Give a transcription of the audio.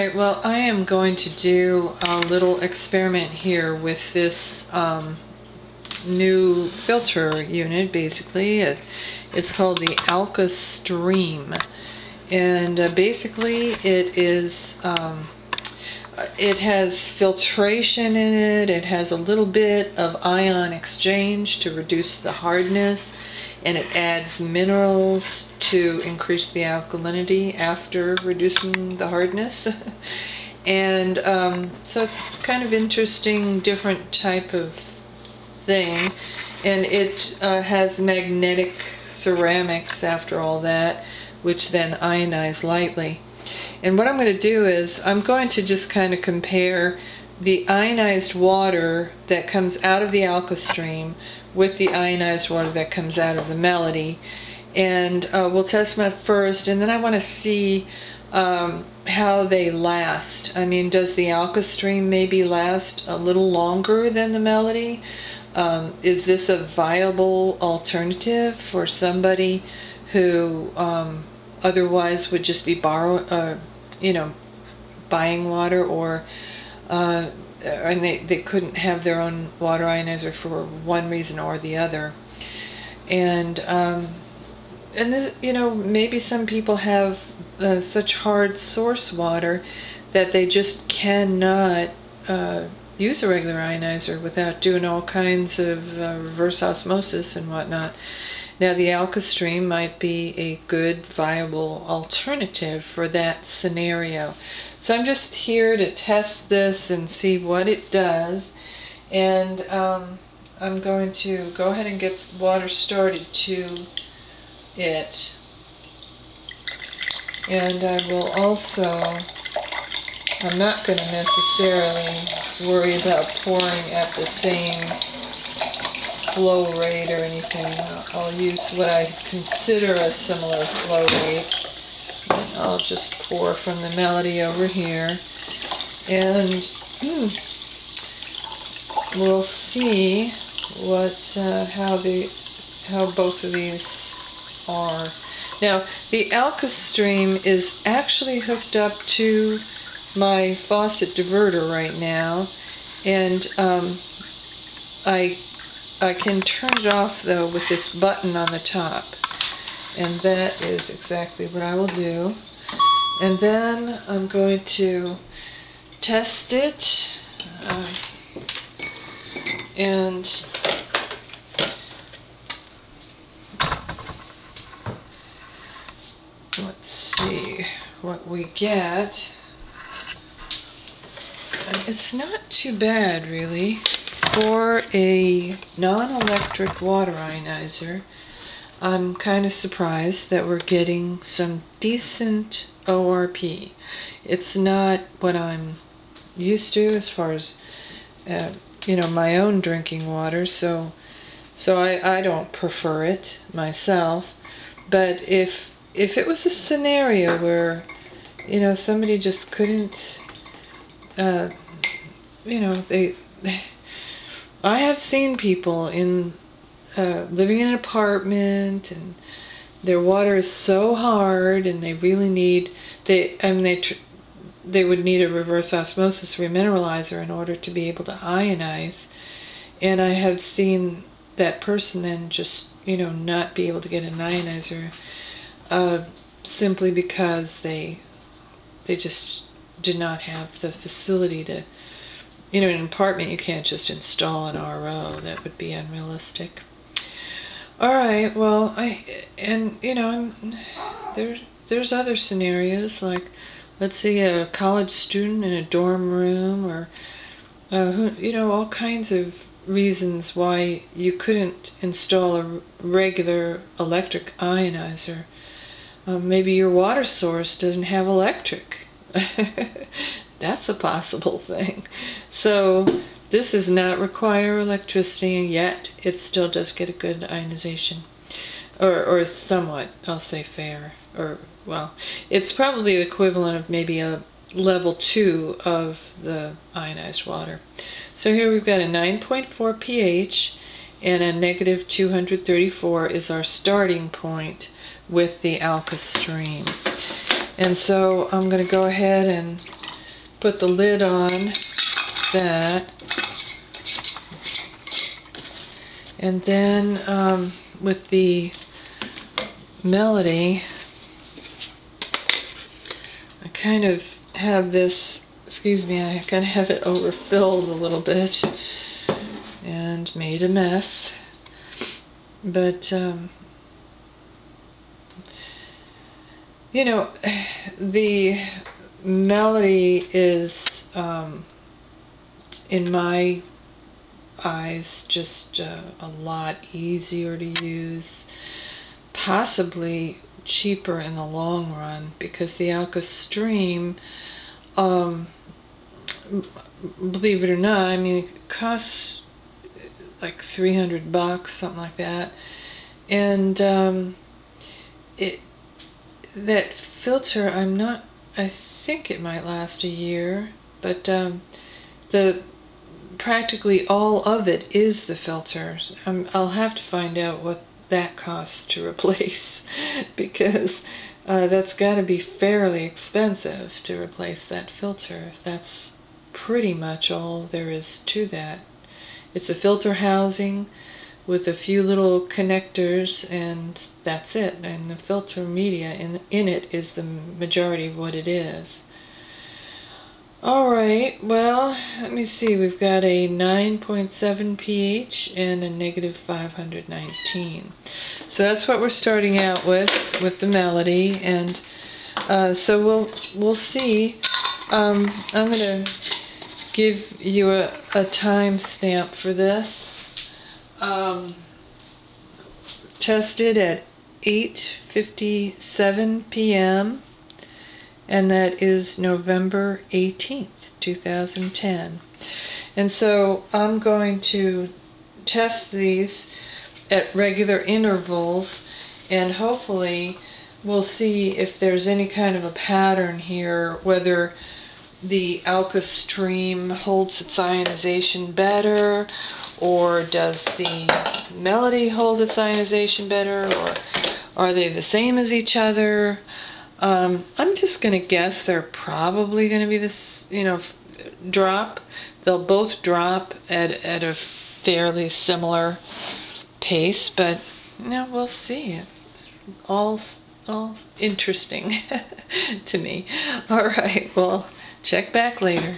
Alright, well, I am going to do a little experiment here with this new filter unit, basically. It's called the Alkastream. And basically it has filtration in it. It has a little bit of ion exchange to reduce the hardness, and it adds minerals to increase the alkalinity after reducing the hardness. And so it's kind of interesting, different type of thing. And it has magnetic ceramics after all that, which then ionize lightly. And what I'm going to do is I'm going to just kind of compare the ionized water that comes out of the Alkastream with the ionized water that comes out of the Melody. And we'll test them at first, and then I want to see how they last. I mean, does the Alkastream maybe last a little longer than the Melody? Is this a viable alternative for somebody who otherwise would just be buying water, or and they couldn't have their own water ionizer for one reason or the other? And this, maybe some people have such hard source water that they just cannot use a regular ionizer without doing all kinds of reverse osmosis and whatnot. Now, the Alkastream might be a good, viable alternative for that scenario. So I'm just here to test this and see what it does. And I'm going to go ahead and get water started to it. And I will also, I'm not going to necessarily worry about pouring at the same flow rate or anything. I'll use what I consider a similar flow rate. I'll just pour from the Melody over here, and we'll see how both of these are. Now, the Alkastream is actually hooked up to my faucet diverter right now, and I can turn it off though with this button on the top, and that is exactly what I will do. And then I'm going to test it, and let's see what we get. It's not too bad, really, for a non-electric water ionizer. I'm kind of surprised that we're getting some decent ORP. It's not what I'm used to as far as my own drinking water, so I don't prefer it myself. But if it was a scenario where somebody just couldn't, I have seen people living in an apartment, and their water is so hard, and they really need, they would need a reverse osmosis remineralizer in order to be able to ionize. And I have seen that person then just not be able to get an ionizer simply because they just did not have the facility to, in an apartment you can't just install an RO. That would be unrealistic. All right, well, there's other scenarios, like, let's say a college student in a dorm room, or all kinds of reasons why you couldn't install a regular electric ionizer. Maybe your water source doesn't have electric. That's a possible thing. So this does not require electricity, and yet it still does get a good ionization, or somewhat, I'll say, fair, or, well, it's probably the equivalent of maybe a level 2 of the ionized water. So here we've got a 9.4 pH, and a negative 234 is our starting point with the Alkastream. And so I'm going to go ahead and put the lid on that. And then with the Melody, I kind of have this, excuse me, I kind of have it overfilled a little bit and made a mess. But, you know, the Melody is, in my eyes, just a lot easier to use, possibly cheaper in the long run, because the Alkastream, believe it or not, I mean, it costs like $300, something like that, and that filter, I think it might last a year, but the practically all of it is the filter. I'll have to find out what that costs to replace, because that's got to be fairly expensive to replace that filter. That's pretty much all there is to that. It's a filter housing with a few little connectors, and that's it. And the filter media in it is the majority of what it is. Alright, well, let me see. We've got a 9.7 pH and a negative 519. So that's what we're starting out with the Melody. And so we'll see. I'm going to give you a time stamp for this. Tested at 8:57 p.m. and that is November 18th, 2010. And so I'm going to test these at regular intervals, and hopefully we'll see if there's any kind of a pattern here, whether the Alkastream holds its ionization better, or does the Melody hold its ionization better, or are they the same as each other? I'm just going to guess they're probably going to be this, drop. They'll both drop at a fairly similar pace, but we'll see. It's all interesting to me. All right, well, check back later.